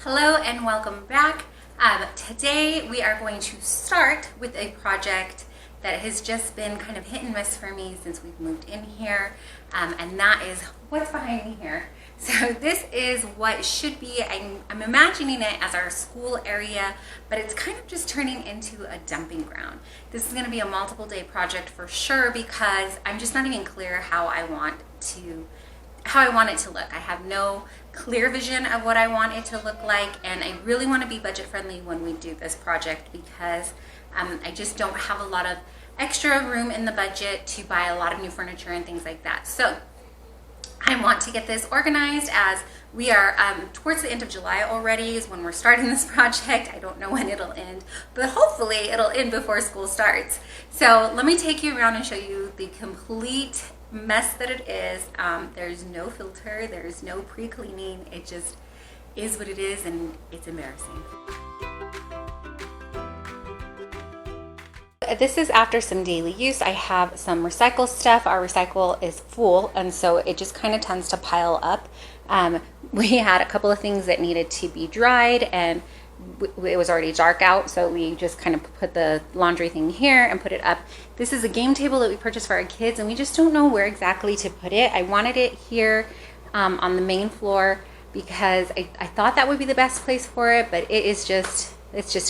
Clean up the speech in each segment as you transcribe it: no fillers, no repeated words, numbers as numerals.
Hello and welcome back. Today we are going to start with a project that has just been kind of hit and miss for me since we've moved in here, and that is what's behind me here. So this is what should be, I'm imagining it as our school area, but it's kind of just turning into a dumping ground. This is going to be a multiple day project for sure because I'm just not even clear how I want it to look. I have no clear vision of what I want it to look like, and I really want to be budget friendly when we do this project because I just don't have a lot of extra room in the budget to buy a lot of new furniture and things like that. So I want to get this organized as we are towards the end of July already is when we're starting this project. I don't know when it'll end, but hopefully it'll end before school starts. So let me take you around and show you the complete mess that it is. There's no filter, there's no pre-cleaning. It just is what it is, and it's embarrassing. This is after some daily use. I have some recycle stuff. Our recycle is full, and so it just kind of tends to pile up. We had a couple of things that needed to be dried, and it was already dark out, so we just kind of put the laundry thing here and put it up. This is a game table that we purchased for our kids, and we just don't know where exactly to put it. I wanted it here on the main floor because I thought that would be the best place for it, but it's just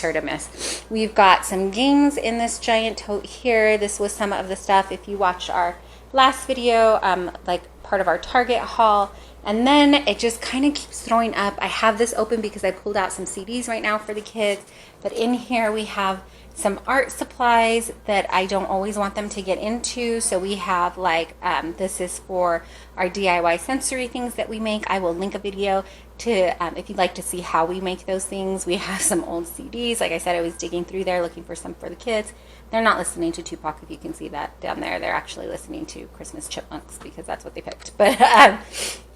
hurt a miss. We've got some games in this giant tote here. This was some of the stuff if you watched our last video, like part of our Target haul. And then it just kind of keeps throwing up. I have this open because I pulled out some CDs right now for the kids. But in here we have some art supplies that I don't always want them to get into. So we have like, this is for our DIY sensory things that we make. I will link a video to, if you'd like to see how we make those things. We have some old CDs. Like I said, I was digging through there looking for some for the kids. They're not listening to Tupac, if you can see that down there. They're actually listening to Christmas Chipmunks because that's what they picked. But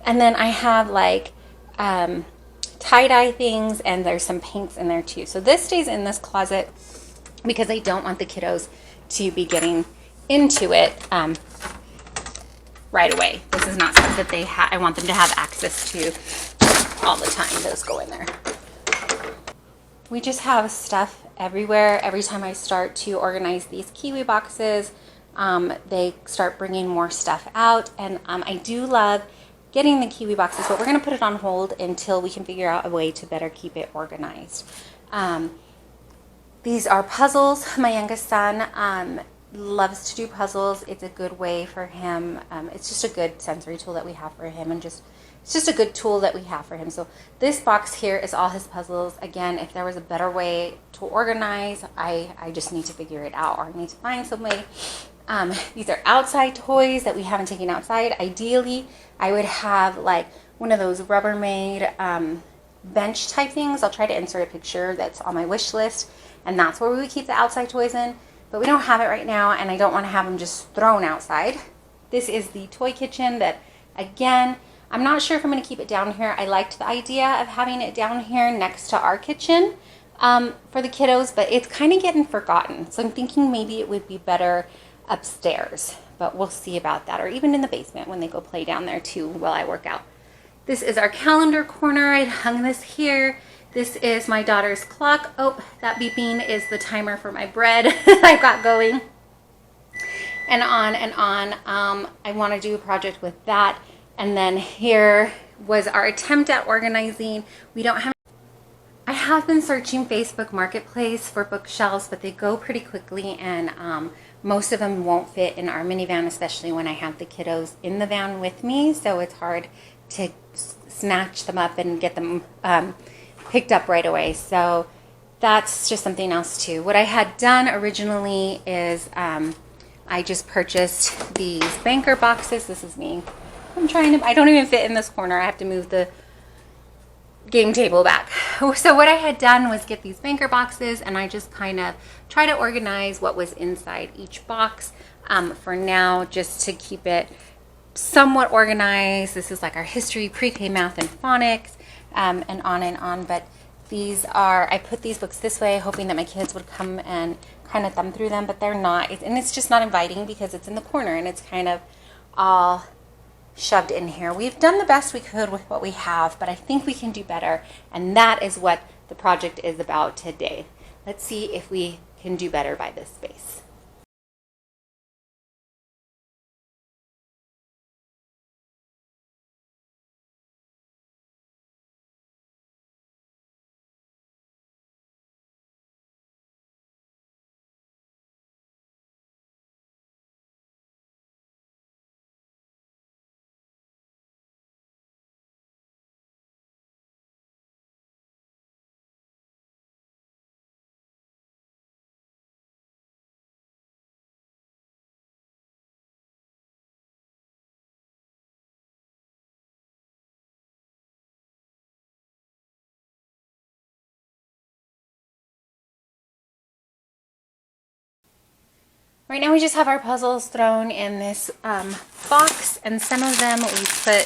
and then I have like tie-dye things, and there's some paints in there too. So this stays in this closet because I don't want the kiddos to be getting into it right away. This is not stuff that I want them to have access to all the time. Those go in there. We just have stuff everywhere. Every time I start to organize these Kiwi boxes, they start bringing more stuff out, and I do love getting the Kiwi boxes, but we're going to put it on hold until we can figure out a way to better keep it organized. These are puzzles. My youngest son loves to do puzzles. It's a good way for him. It's just a good sensory tool that we have for him, and it's just a good tool that we have for him. So this box here is all his puzzles. Again, if there was a better way to organize, I just need to figure it out, or I need to find some way. These are outside toys that we haven't taken outside. Ideally, I would have like one of those Rubbermaid bench type things. I'll try to insert a picture that's on my wish list, and that's where we would keep the outside toys in. But we don't have it right now, and I don't want to have them just thrown outside. This is the toy kitchen that, again, I'm not sure if I'm going to keep it down here. I liked the idea of having it down here next to our kitchen for the kiddos, but it's kind of getting forgotten. So I'm thinking maybe it would be better upstairs, but we'll see about that, or even in the basement when they go play down there too while I work out. This is our calendar corner. I hung this here. This is my daughter's clock. Oh, that beeping is the timer for my bread I've got going. And on and on. I want to do a project with that. And then here was our attempt at organizing. I have been searching Facebook Marketplace for bookshelves, but they go pretty quickly, and most of them won't fit in our minivan, especially when I have the kiddos in the van with me. So it's hard to snatch them up and get them picked up right away. So that's just something else too. What I had done originally is I just purchased these banker boxes. This is me. I don't even fit in this corner. I have to move the game table back. So what I had done was get these banker boxes, and I just kind of try to organize what was inside each box for now, just to keep it somewhat organized. This is like our history, pre-K, math, and phonics, and on. But these are, I put these books this way hoping that my kids would come and kind of thumb through them, but they're not. And it's just not inviting because it's in the corner, and it's kind of all shoved in here. We've done the best we could with what we have, but I think we can do better, and that is what the project is about today. Let's see if we can do better by this space. Right now we just have our puzzles thrown in this box, and some of them we put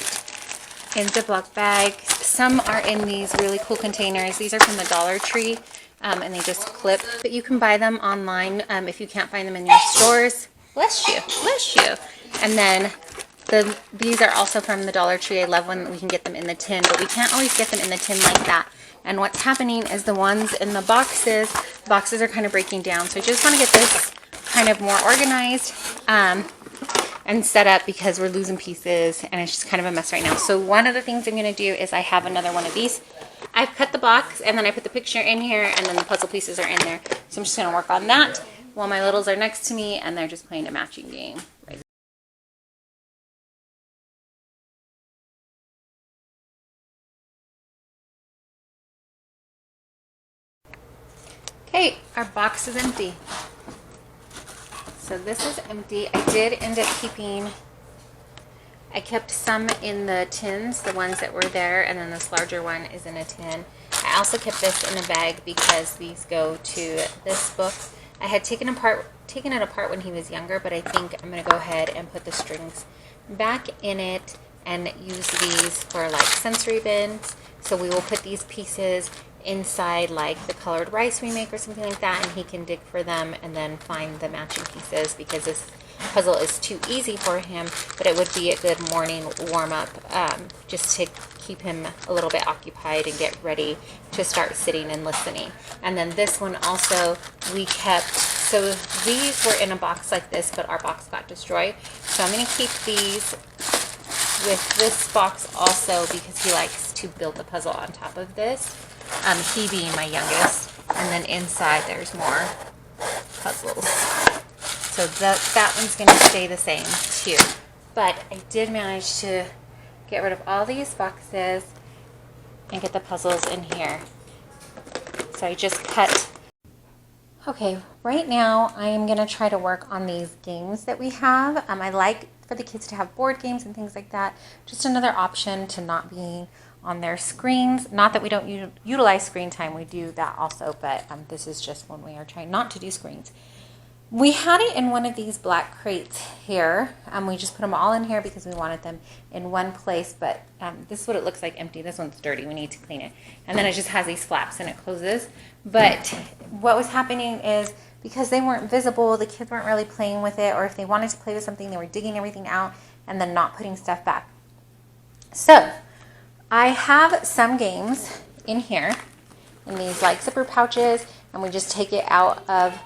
in Ziploc bags. Some are in these really cool containers. These are from the Dollar Tree, and they just clip. But you can buy them online if you can't find them in your stores. Bless you, bless you. And then these are also from the Dollar Tree. I love when we can get them in the tin, but we can't always get them in the tin like that. And what's happening is the ones in the boxes are kind of breaking down. So I just want to get this kind of more organized and set up because we're losing pieces and it's just kind of a mess right now. So one of the things I'm going to do is I have another one of these. I've cut the box and then I put the picture in here and then the puzzle pieces are in there. So I'm just going to work on that while my littles are next to me and they're just playing a matching game. Okay, our box is empty. So this is empty. I did end up I kept some in the tins, the ones that were there, and then this larger one is in a tin. I also kept this in a bag because these go to this book. I had taken it apart when he was younger, but I think I'm going to go ahead and put the strings back in it and use these for like sensory bins. So we will put these pieces inside like the colored rice we make or something like that, and he can dig for them and then find the matching pieces because this puzzle is too easy for him, but it would be a good morning warm-up just to keep him a little bit occupied and get ready to start sitting and listening. And then this one also we kept, so these were in a box like this, but our box got destroyed, so I'm going to keep these with this box also because he likes to build the puzzle on top of this. He being my youngest, and then inside there's more puzzles. So that one's going to stay the same too. But I did manage to get rid of all these boxes and get the puzzles in here. So I just cut. Okay, right now I am going to try to work on these games that we have. I like for the kids to have board games and things like that. Just another option to not being on their screens. Not that we don't utilize screen time, we do that also, but this is just when we are trying not to do screens. We had it in one of these black crates here. We just put them all in here because we wanted them in one place, but this is what it looks like empty. This one's dirty, we need to clean it. And then it just has these flaps and it closes. But what was happening is because they weren't visible, the kids weren't really playing with it, or if they wanted to play with something, they were digging everything out and then not putting stuff back. So I have some games in here in these like zipper pouches, and we just take it out of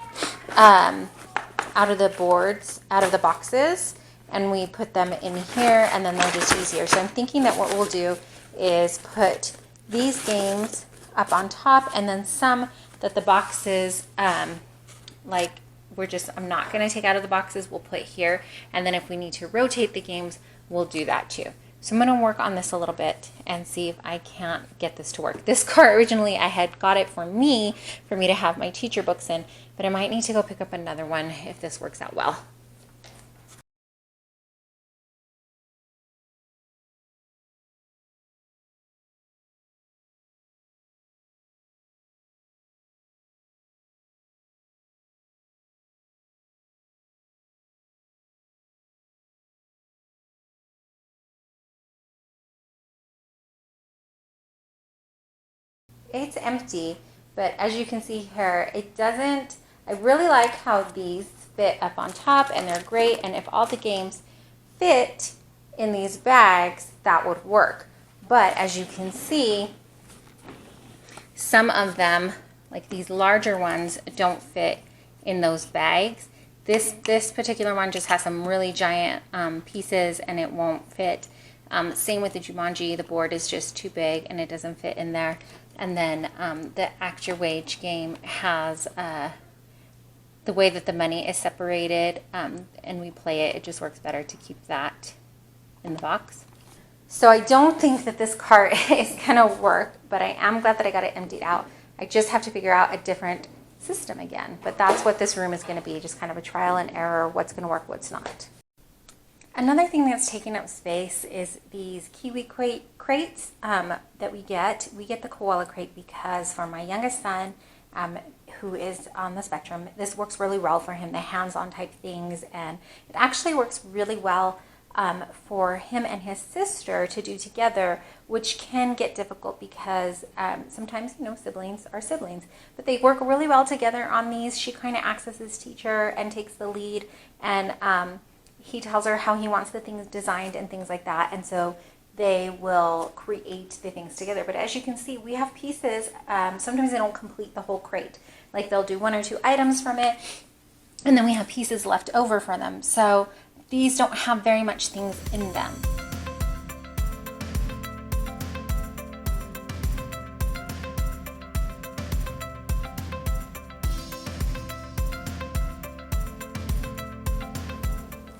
the boards, out of the boxes, and we put them in here, and then they're just easier. So I'm thinking that what we'll do is put these games up on top, and then some that the boxes I'm not going to take out of the boxes, we'll put here, and then if we need to rotate the games, we'll do that too. So I'm going to work on this a little bit and see if I can't get this to work. This cart originally I had got it for me to have my teacher books in, but I might need to go pick up another one if this works out well. It's empty, but as you can see here, it doesn't, I really like how these fit up on top and they're great, and if all the games fit, in these bags, that would work. But as you can see, some of them, like these larger ones, don't fit in those bags. This particular one just has some really giant pieces and it won't fit. Same with the Jumanji, the board is just too big and it doesn't fit in there. And then the Act Your Wage game has the way that the money is separated and we play it, it just works better to keep that in the box. So I don't think that this cart is gonna work, but I am glad that I got it emptied out. I just have to figure out a different system again, but that's what this room is gonna be, just kind of a trial and error, what's gonna work, what's not. Another thing that's taking up space is these kiwi crates that we get. We get the koala crate because for my youngest son, who is on the spectrum, this works really well for him, the hands-on type things, and it actually works really well for him and his sister to do together, which can get difficult because sometimes, siblings are siblings, but they work really well together on these. She kind of acts as his teacher and takes the lead, and he tells her how he wants the things designed and things like that, and so they will create the things together. But as you can see, we have pieces, sometimes they don't complete the whole crate. Like they'll do 1 or 2 items from it, and then we have pieces left over for them. So these don't have very much things in them.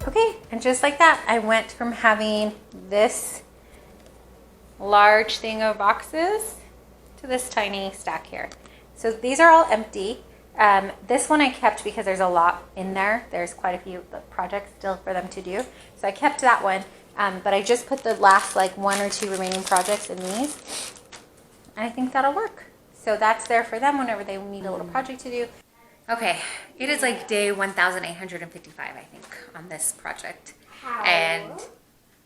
Okay, and just like that, I went from having this large thing of boxes to this tiny stack here. So these are all empty. This one I kept because there's a lot in there. There's quite a few projects still for them to do. So I kept that one, but I just put the last 1 or 2 remaining projects in these. And I think that'll work. So that's there for them whenever they need a little project to do. Okay, it is like day 1,855, I think, on this project. And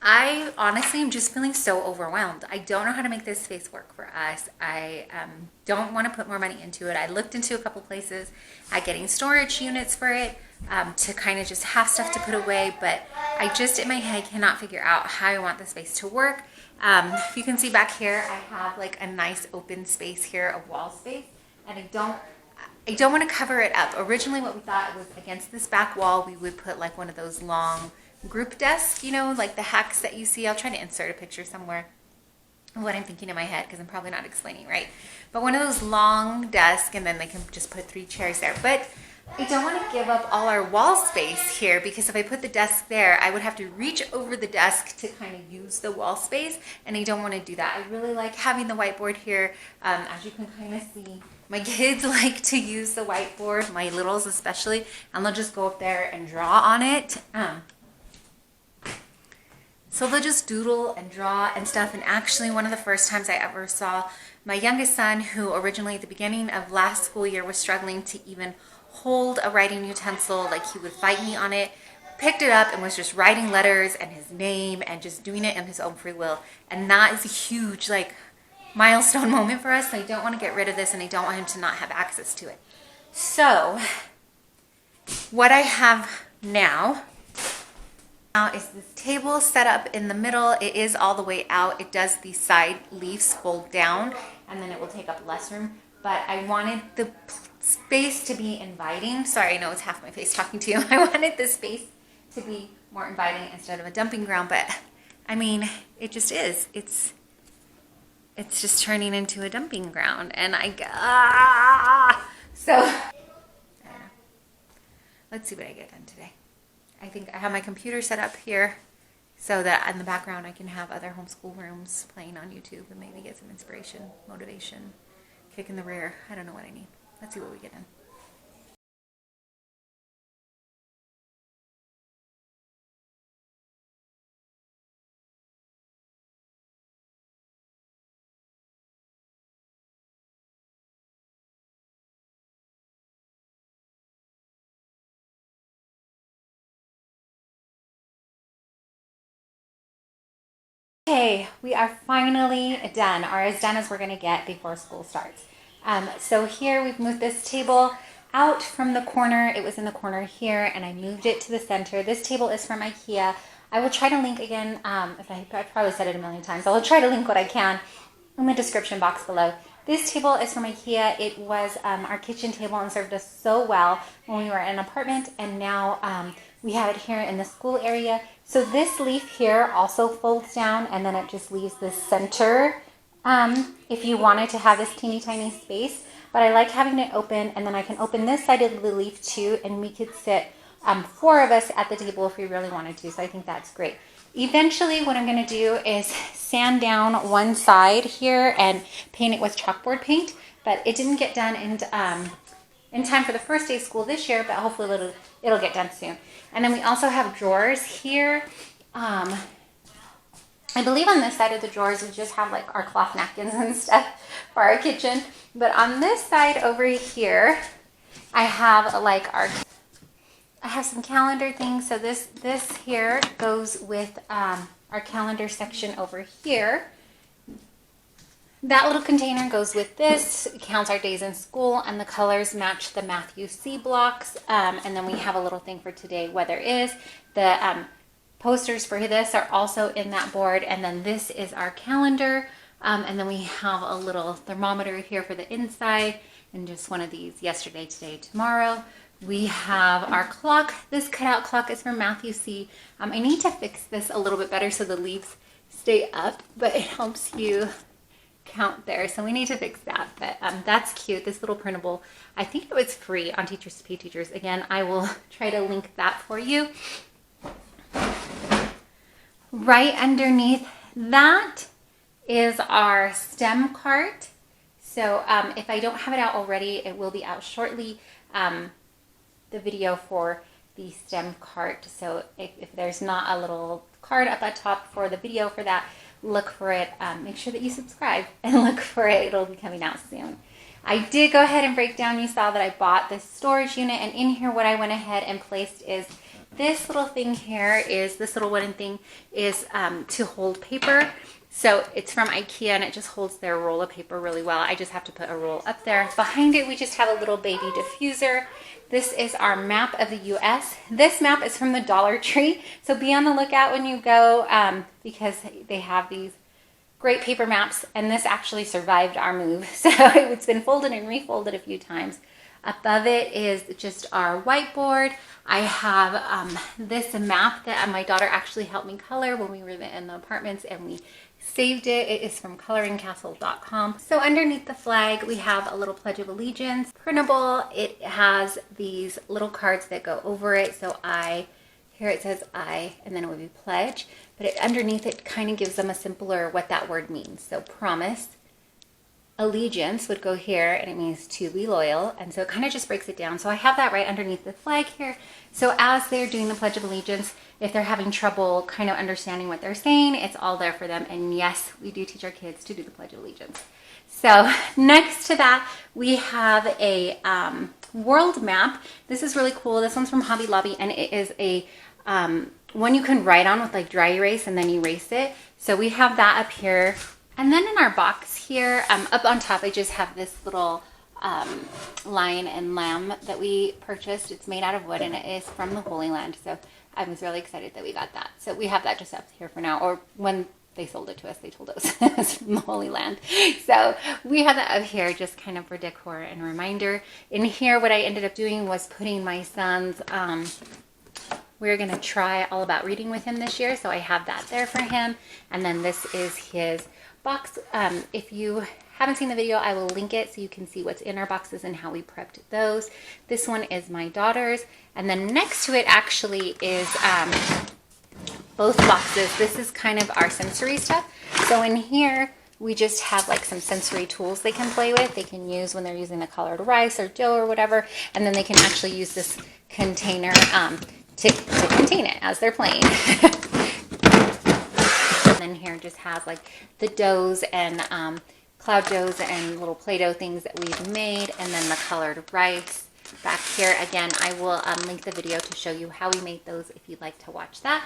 I honestly am just feeling so overwhelmed. I don't know how to make this space work for us. I don't want to put more money into it. I looked into a couple places at getting storage units for it to kind of just have stuff to put away, but I just in my head cannot figure out how I want the space to work. If you can see back here, I have a nice open space here, a wall space, and I don't want to cover it up. Originally what we thought was against this back wall we would put one of those long group desks, like the hacks that you see. I'll try to insert a picture somewhere of what I'm thinking in my head because I'm probably not explaining right. But one of those long desks, and then they can just put 3 chairs there. But I don't want to give up all our wall space here because if I put the desk there, I would have to reach over the desk to kind of use the wall space, and I don't want to do that. I really like having the whiteboard here. As you can kind of see, my kids like to use the whiteboard, my littles especially, and they'll just go up there and draw on it. So they'll just doodle and draw and stuff. And actually one of the first times I ever saw my youngest son, who originally at the beginning of last school year was struggling to even hold a writing utensil, he would fight me on it, picked it up and was just writing letters and his name and just doing it in his own free will. And that is a huge milestone moment for us. So I don't want to get rid of this, and I don't want him to not have access to it. So what I have now is this table set up in the middle. It is all the way out. It does the side leaves fold down, and then it will take up less room. But I wanted the space to be inviting. Sorry, I know it's half my face talking to you. I wanted the space to be more inviting instead of a dumping ground. But I mean, it just is. It's just turning into a dumping ground, and so I don't know. Let's see what I get done today. I think I have my computer set up here so that in the background I can have other homeschool rooms playing on YouTube and maybe get some inspiration, motivation, kick in the rear. I don't know what I need. Let's see what we get done. Okay, we are finally done, or as done as we're going to get before school starts. So here we've moved this table out from the corner. It was in the corner here, and I moved it to the center. This table is from Ikea. I will try to link again, if I probably said it a million times, I'll try to link what I can in the description box below. This table is from Ikea. It was our kitchen table and served us so well when we were in an apartment, and now we have it here in the school area. So this leaf here also folds down, and then it just leaves the center if you wanted to have this teeny tiny space. But I like having it open, and then I can open this side of the leaf too, and we could sit 4 of us at the table if we really wanted to. So I think that's great. Eventually what I'm going to do is sand down one side here and paint it with chalkboard paint, but it didn't get done in time for the first day of school this year, but hopefully it'll get done soon. And then we also have drawers here. I believe on this side of the drawers we just have like our cloth napkins and stuff for our kitchen, but on this side over here I have like I have some calendar things. So this here goes with our calendar section over here. That little container goes with this. It counts our days in school, and the colors match the Matthew C blocks. And then we have a little thing for today, weather is. The posters for this are also in that board. And then this is our calendar. And then we have a little thermometer here for the inside, and just one of these, yesterday, today, tomorrow. We have our clock. This cutout clock is from Matthew C. I need to fix this a little bit better so the leaves stay up, but it helps you count there. So we need to fix that, but that's cute. This little printable, I think it was free on Teachers to Pay Teachers. Again, I will try to link that for you. Right underneath that is our STEM cart. So if I don't have it out already, it will be out shortly. The video for the STEM cart. So if there's not a little card up at top for the video for that, look for it. Make sure that you subscribe and look for it. It'll be coming out soon. I did go ahead and break down. You saw that I bought this storage unit, and in here what I went ahead and placed is this little thing here, is this little wooden thing is to hold paper. So it's from Ikea, and it just holds their roll of paper really well. I just have to put a roll up there. Behind it, we just have a little baby diffuser. This is our map of the U.S. This map is from the Dollar Tree, so be on the lookout when you go because they have these great paper maps, and this actually survived our move. So it's been folded and refolded a few times. Above it is just our whiteboard. I have this map that my daughter actually helped me color when we were in the apartments, and we saved it. It is from coloringcastle.com. So underneath the flag, we have a little Pledge of Allegiance printable. It has these little cards that go over it. So here it says I, and then it would be pledge, but underneath it kind of gives them a simpler what that word means. So promise, allegiance would go here, and it means to be loyal. And so it kind of just breaks it down. So I have that right underneath the flag here. So as they're doing the Pledge of Allegiance, if they're having trouble kind of understanding what they're saying, it's all there for them. And yes, we do teach our kids to do the Pledge of Allegiance. So next to that, we have a world map. This is really cool. This one's from Hobby Lobby, and it is a one you can write on with like dry erase and then erase it. So we have that up here. And then in our box here, up on top, I just have this little lion and lamb that we purchased. It's made out of wood, and it is from the Holy Land. So I was really excited that we got that. So we have that just up here for now, or when they sold it to us, they told us it was from the Holy Land. So we have that up here just kind of for decor and reminder. In here, what I ended up doing was putting my son's, we're going to try All About Reading with him this year. So I have that there for him. And then this is his box. If you haven't seen the video, I will link it so you can see what's in our boxes and how we prepped those. This one is my daughter's, and then next to it actually is both boxes. This is kind of our sensory stuff. So in here we just have like some sensory tools they can play with. They can use when they're using the colored rice or dough or whatever, and then they can actually use this container to contain it as they're playing. And then here just has like the doughs and cloud doughs and little Play-Doh things that we've made, and then the colored rice back here. Again, I will link the video to show you how we made those if you'd like to watch that.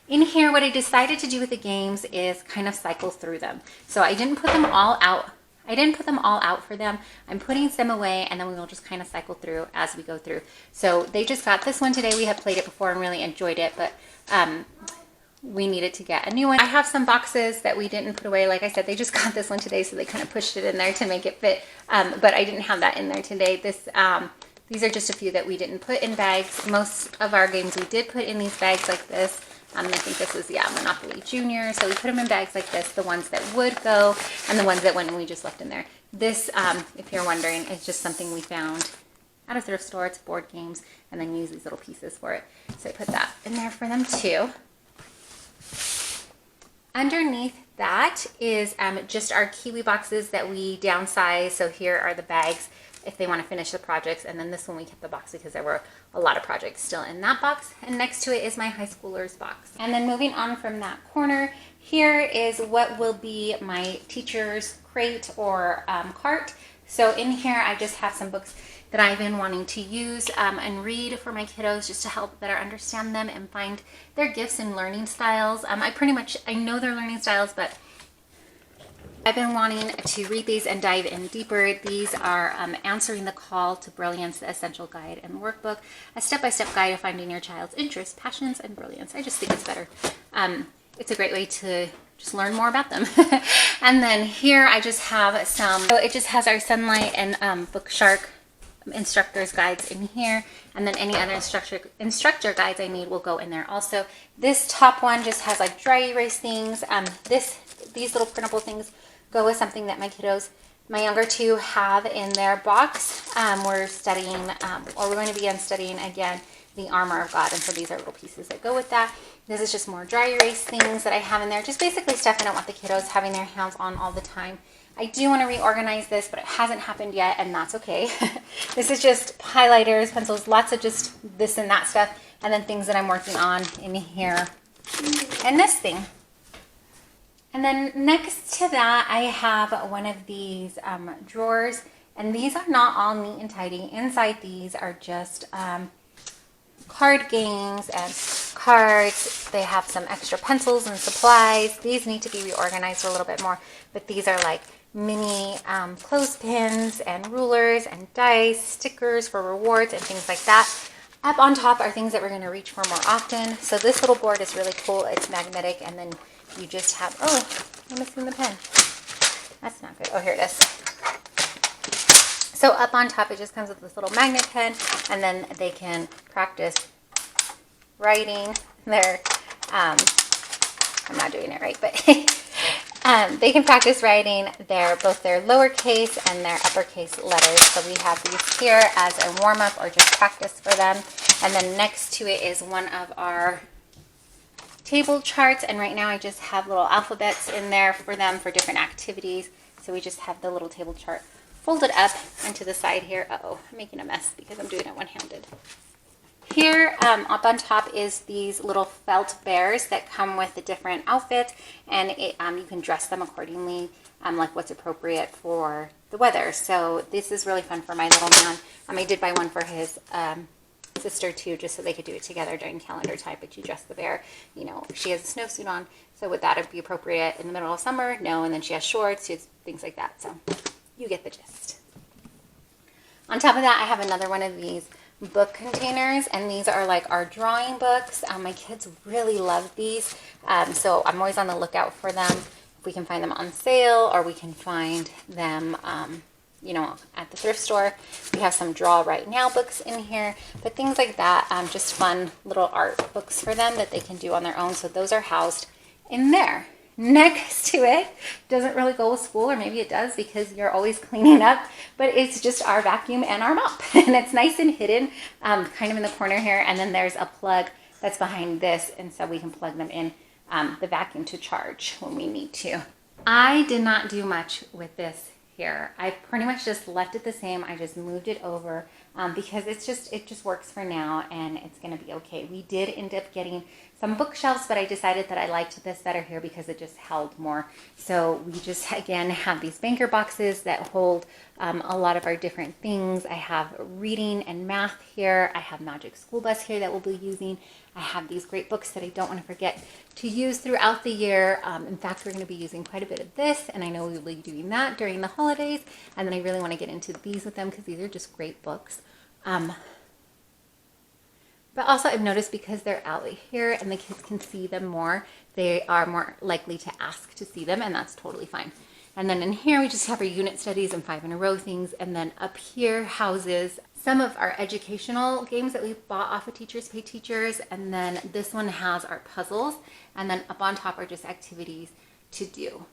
In here, what I decided to do with the games is kind of cycle through them. So I didn't put them all out. For them. I'm putting some away, and then we will just kind of cycle through as we go through. So they just got this one today. We have played it before and really enjoyed it, but we needed to get a new one. I have some boxes that we didn't put away. Like I said, they just got this one today, so they kind of pushed it in there to make it fit. But I didn't have that in there today. These are just a few that we didn't put in bags. Most of our games we did put in these bags like this. I think this was, yeah, Monopoly Junior. So we put them in bags like this, the ones that would go and the ones that wouldn't, we just left in there. This, if you're wondering, is just something we found at a thrift store. It's board games, and then use these little pieces for it. So I put that in there for them too. Underneath that is just our Kiwi boxes that we downsized. So here are the bags if they want to finish the projects, and then this one we kept the box because there were a lot of projects still in that box, and next to it is my high schoolers box. And then moving on from that corner, here is what will be my teacher's crate or cart. So in here I just have some books that I've been wanting to use and read for my kiddos, just to help better understand them and find their gifts and learning styles. I know their learning styles, but I've been wanting to read these and dive in deeper. These are Answering the Call to Brilliance, the Essential Guide and Workbook, a step-by-step guide to finding your child's interests, passions, and brilliance. I just think it's better. It's a great way to just learn more about them. And then here I just have some, so it just has our Sunlight and Bookshark instructor's guides in here, and then any other instructor guides I need will go in there also. This top one just has like dry erase things. These little printable things go with something that my younger two have in their box. We're studying, or we're going to begin studying again, the Armor of God, and so these are little pieces that go with that. This is just more dry erase things that I have in there, just basically stuff I don't want the kiddos having their hands on all the time. I do want to reorganize this, but it hasn't happened yet, and that's okay. This is just highlighters, pencils, lots of just this and that stuff, and then things that I'm working on in here, and this thing. And then next to that, I have one of these drawers, and these are not all neat and tidy. Inside these are just card games and cards. They have some extra pencils and supplies. These need to be reorganized a little bit more, but these are like mini clothespins and rulers and dice, stickers for rewards and things like that. Up on top are things that we're going to reach for more often. So this little board is really cool. It's magnetic, and then you just have, oh, I'm missing the pen. That's not good. Oh, here it is. So up on top, it just comes with this little magnet pen, and then they can practice writing their, I'm not doing it right, but they can practice writing both their lowercase and their uppercase letters. So we have these here as a warm-up or just practice for them. And then next to it is one of our table charts, and right now I just have little alphabets in there for them for different activities. So we just have the little table chart folded up into the side here. Uh-oh, I'm making a mess because I'm doing it one-handed. Here up on top is these little felt bears that come with the different outfits, and you can dress them accordingly, like what's appropriate for the weather. So this is really fun for my little man. I did buy one for his sister too, just so they could do it together during calendar time. But you dress the bear, you know, she has a snowsuit on, so would that be appropriate in the middle of summer? No. And then she has shorts, things like that. So you get the gist. On top of that, I have another one of these book containers, and these are like our drawing books. My kids really love these, so I'm always on the lookout for them. If we can find them on sale, or we can find them you know, at the thrift store. We have some Draw Right Now books in here, but things like that, just fun little art books for them that they can do on their own. So those are housed in there. Next to it, doesn't really go with school, or maybe it does because you're always cleaning up, but it's just our vacuum and our mop. And it's nice and hidden, kind of in the corner here. And then there's a plug that's behind this, and so we can plug them in the vacuum to charge when we need to. I did not do much with this here. I pretty much just left it the same. I just moved it over because it just works for now, and it's going to be okay. We did end up getting some bookshelves, but I decided that I liked this better here because it just held more. So we just, again, have these banker boxes that hold a lot of our different things. I have reading and math here. I have Magic School Bus here that we'll be using. I have these great books that I don't want to forget to use throughout the year. In fact, we're going to be using quite a bit of this, and I know we will be doing that during the holidays. And then I really want to get into these with them because these are just great books. But also I've noticed because they're out here and the kids can see them more, they are more likely to ask to see them, and that's totally fine. And then in here we just have our unit studies and 5 in a row things, and then up here houses some of our educational games that we bought off of Teachers Pay Teachers, and then this one has our puzzles, and then up on top are just activities to do.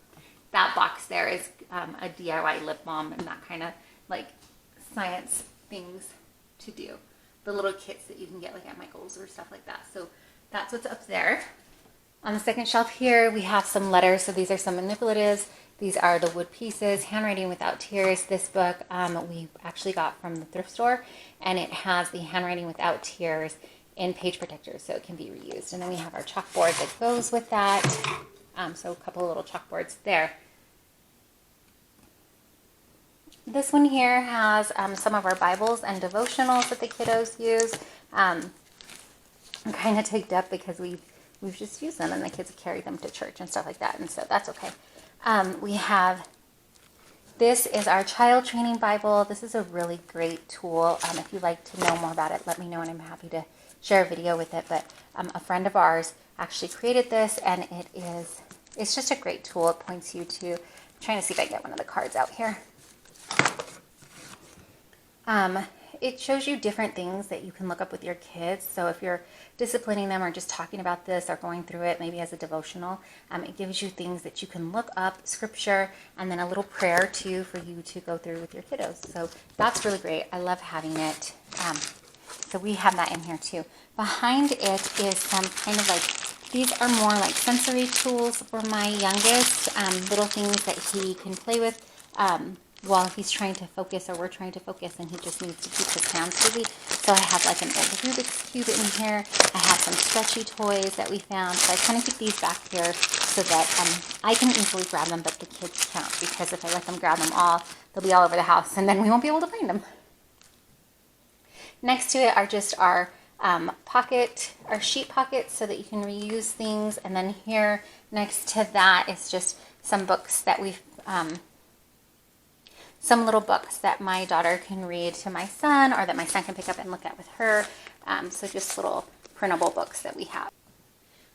That box there is a DIY lip balm and that kind of like science things to do. The little kits that you can get like at Michael's or stuff like that. So that's what's up there. On the second shelf here, we have some letters. So these are some manipulatives. These are the wood pieces, Handwriting Without Tears. This book we actually got from the thrift store, and it has the Handwriting Without Tears in page protectors, so it can be reused. And then we have our chalkboard that goes with that. So a couple of little chalkboards there. This one here has some of our Bibles and devotionals that the kiddos use. I'm kind of ticked up because we've just used them and the kids carry them to church and stuff like that, and so that's okay. We have, this is our child training Bible. This is a really great tool. If you'd like to know more about it, let me know and I'm happy to share a video with it. But a friend of ours actually created this, and it's just a great tool. It points you to, I'm trying to see if I can get one of the cards out here. It shows you different things that you can look up with your kids. So if you're disciplining them or just talking about this or going through it maybe as a devotional, it gives you things that you can look up, scripture, and then a little prayer too for you to go through with your kiddos. So that's really great. I love having it. So we have that in here too. Behind it is some kind of like, these are more like sensory tools for my youngest, little things that he can play with while he's trying to focus or we're trying to focus, and he just needs to keep his hands busy. So I have like an old Rubik's Cube in here. I have some stretchy toys that we found. So I kind of keep these back here so that I can easily grab them, but the kids can't, because if I let them grab them all, they'll be all over the house and then we won't be able to find them. Next to it are just our our sheet pockets so that you can reuse things. And then here next to that is just some books that we've some little books that my daughter can read to my son, or that my son can pick up and look at with her. So just little printable books that we have.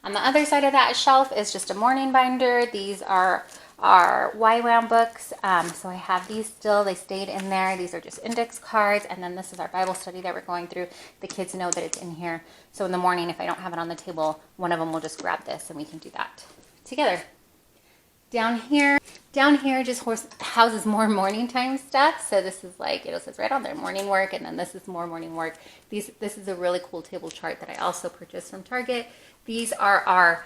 On the other side of that shelf is just a morning binder. These are our YWAM books. So I have these still. They stayed in there. These are just index cards. And then this is our Bible study that we're going through. The kids know that it's in here. So in the morning, if I don't have it on the table, one of them will just grab this and we can do that together. Down here just houses more morning time stuff. So this is like, it says right on there, morning work, and then this is more morning work. This is a really cool table chart that I also purchased from Target. These are our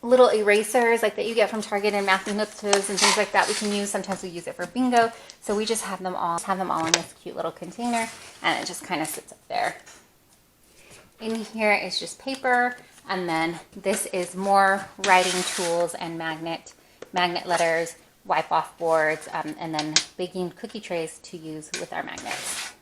little erasers like that you get from Target and Matthew Nutzos and things like that we can use. Sometimes we use it for bingo. So we just have them all in this cute little container, and it just kind of sits up there. In here is just paper. And then this is more writing tools and magnet letters, wipe off boards, and then baking cookie trays to use with our magnets.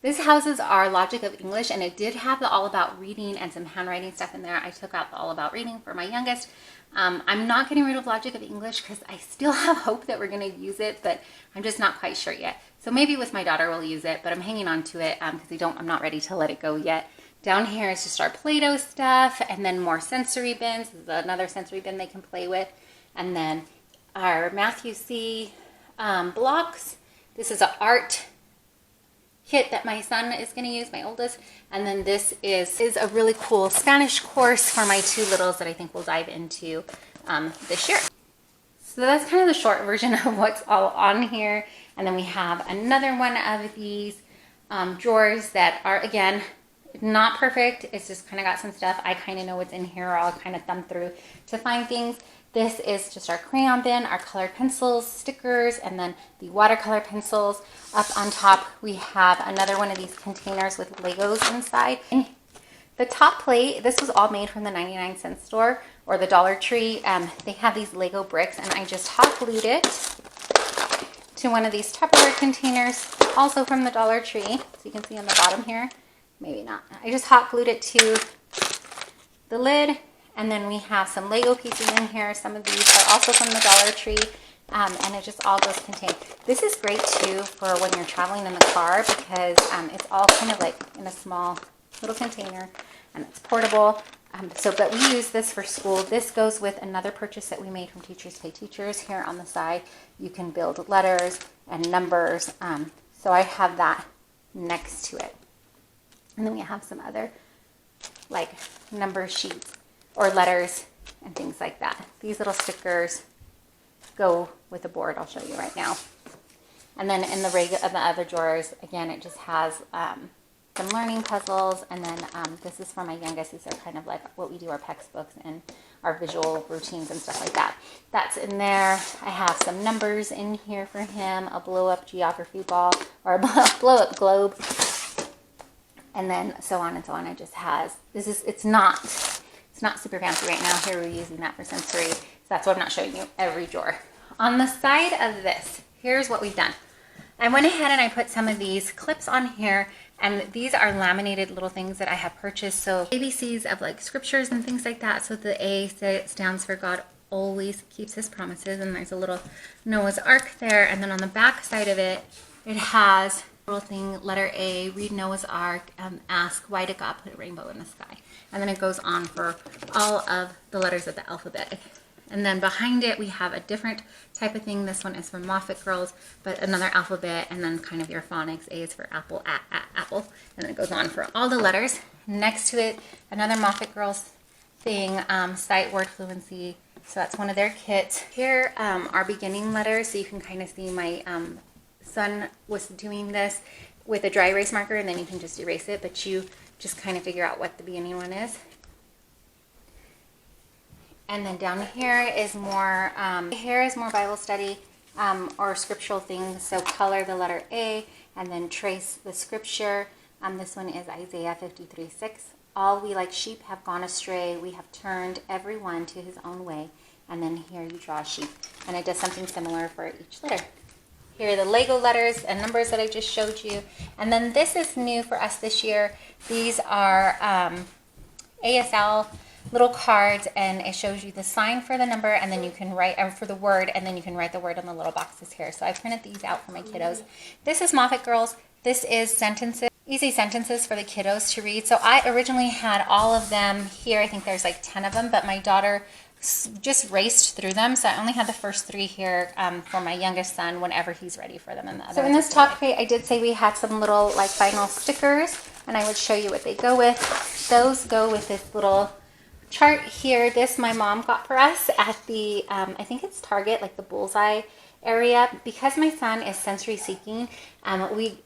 This houses our Logic of English, and it did have the All About Reading and some handwriting stuff in there. I took out the All About Reading for my youngest. I'm not getting rid of Logic of English because I still have hope that we're going to use it, but I'm just not quite sure yet. So maybe with my daughter we'll use it, but I'm hanging on to it because I'm not ready to let it go yet. Down here is just our Play-Doh stuff, and then more sensory bins. This is another sensory bin they can play with. And then our Matthew C. blocks. This is an art kit that my son is going to use, my oldest. And then this is a really cool Spanish course for my two littles that I think we'll dive into this year. So that's kind of the short version of what's all on here. And then we have another one of these drawers that are, again, not perfect. It's just kind of got some stuff. I kind of know what's in here, or I'll kind of thumb through to find things. This is just our crayon bin, our colored pencils, stickers, and then the watercolor pencils. Up on top, we have another one of these containers with Legos inside. And the top plate, this was all made from the 99-cent store or the Dollar Tree. They have these Lego bricks, and I just hot glued it to one of these Tupperware containers, also from the Dollar Tree. So you can see on the bottom here. Maybe not. I just hot glued it to the lid, and then we have some Lego pieces in here. Some of these are also from the Dollar Tree. and it just all goes contained. This is great too for when you're traveling in the car because it's all kind of like in a small little container, and it's portable. But we use this for school. This goes with another purchase that we made from Teachers Pay Teachers. Here on the side, you can build letters and numbers. So I have that next to it. And then we have some other like number sheets or letters and things like that. These little stickers go with the board. I'll show you right now. And then in the other drawers, again, it just has some learning puzzles, and then this is for my youngest. These are kind of like what we do our textbooks and our visual routines and stuff like that. That's in there. I have some numbers in here for him, a blow-up geography ball, or a blow-up globe, and then so on and so on. It just has, it's not super fancy right now. Here we're using that for sensory, so that's why I'm not showing you every drawer. On the side of this, here's what we've done. I went ahead and I put some of these clips on here, and these are laminated little things that I have purchased. So ABCs of like scriptures and things like that. So the A stands for God always keeps his promises, and there's a little Noah's Ark there. And then on the back side of it, it has a little thing, letter A, read Noah's Ark, ask why did God put a rainbow in the sky? And then it goes on for all of the letters of the alphabet. And then behind it, we have a different type of thing. This one is from Moffat Girls, but another alphabet, and then kind of your phonics. A is for apple, apple. And then it goes on for all the letters. Next to it, another Moffat Girls thing, sight word fluency. So that's one of their kits. Here are beginning letters. So you can kind of see my son was doing this with a dry erase marker, and then you can just erase it, but you just kind of figure out what the beginning one is. And then down here is more Bible study or scriptural things. So color the letter A and then trace the scripture. This one is Isaiah 53:6. All we like sheep have gone astray. We have turned every one to his own way. And then here you draw a sheep. And it does something similar for each letter. Here are the Lego letters and numbers that I just showed you. And then this is new for us this year. These are Asl Little Cards, and it shows you the sign for the number, and then you can write for the word, and then you can write the word on the little boxes here. So I printed these out for my kiddos. This is Moffat Girls. This is sentences, easy sentences for the kiddos to read. So I originally had all of them here. I think there's like 10 of them, but my daughter just raced through them, so I only had the first 3 here for my youngest son whenever he's ready for them. And the other so in this top crate, I did say we had some little like vinyl stickers, and I would show you what they go with. Those go with this little chart here. This my mom got for us at the I think it's Target, like the bullseye area, because my son is sensory seeking.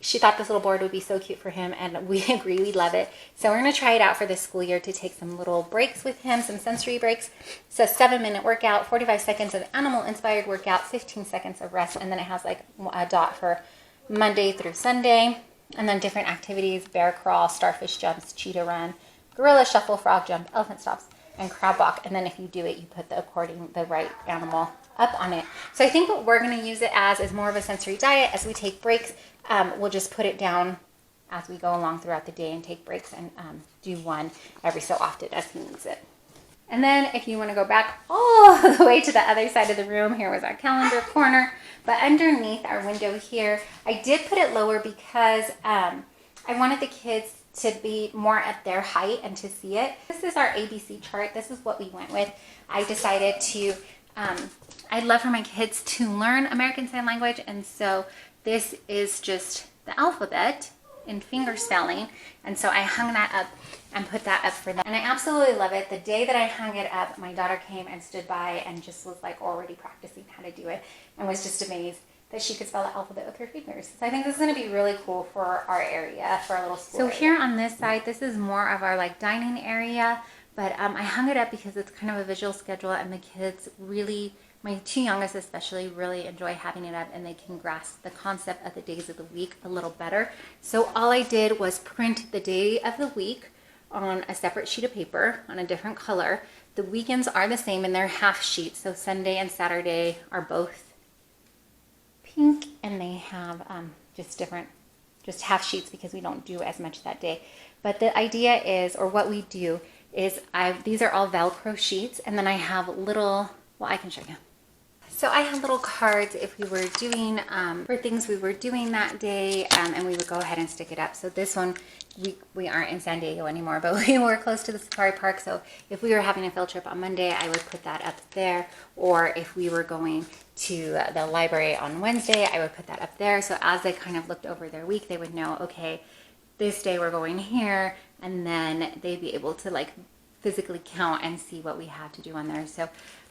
She thought this little board would be so cute for him, and we agree, we love it. So we're going to try it out for this school year to take some little breaks with him, some sensory breaks. So 7-minute workout, 45 seconds of animal inspired workout, 15 seconds of rest, and then it has like a dot for Monday through Sunday, and then different activities: bear crawl, starfish jumps, cheetah run, gorilla shuffle, frog jump, elephant stops, and crab walk. And then if you do it, you put the right animal up on it. So I think what we're going to use it as is more of a sensory diet. As we take breaks, we'll just put it down as we go along throughout the day and take breaks, and do one every so often as he needs it. And then if you want to go back all the way to the other side of the room, here was our calendar corner. But underneath our window here, I did put it lower because I wanted the kids to be more at their height and to see it. This is our ABC chart. This is what we went with. I decided to, I'd love for my kids to learn American Sign Language, and so this is just the alphabet in finger spelling, and so I hung that up and put that up for them. And I absolutely love it. The day that I hung it up, my daughter came and stood by and just was like already practicing how to do it, and was just amazed that she could spell the alphabet with her fingers. So I think this is going to be really cool for our area, for our little school area. Here on this side, this is more of our like dining area, but I hung it up because it's kind of a visual schedule, and the kids really, my 2 youngest especially, really enjoy having it up, and they can grasp the concept of the days of the week a little better. So all I did was print the day of the week on a separate sheet of paper on a different color. The weekends are the same, and they're half sheets. So Sunday and Saturday are both pink, and they have just half sheets because we don't do as much that day. But the idea is, or what we do is, these are all Velcro sheets, and then I have little, well, I can show you. So I have little cards if we were doing, for things we were doing that day, and we would go ahead and stick it up. So this one, we aren't in San Diego anymore, but we were close to the safari park. So if we were having a field trip on Monday, I would put that up there. Or if we were going to the library on Wednesday, I would put that up there. So as they kind of looked over their week, they would know, okay, this day we're going here, and then they'd be able to like physically count and see what we have to do on there. So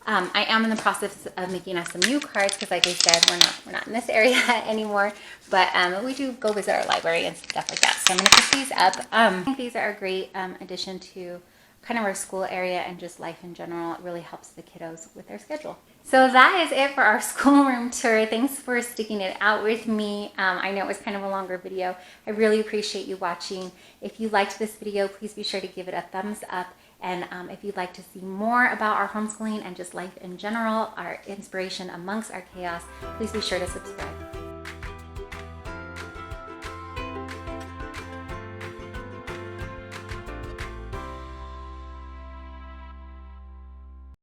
I am in the process of making us some new cards because, like I said, we're not in this area anymore. But we do go visit our library and stuff like that. So I'm going to put these up. I think these are a great addition to kind of our school area and just life in general. It really helps the kiddos with their schedule. So that is it for our schoolroom tour. Thanks for sticking it out with me. I know it was kind of a longer video. I really appreciate you watching. If you liked this video, please be sure to give it a thumbs up. And if you'd like to see more about our homeschooling and just life in general, our inspiration amongst our chaos, please be sure to subscribe.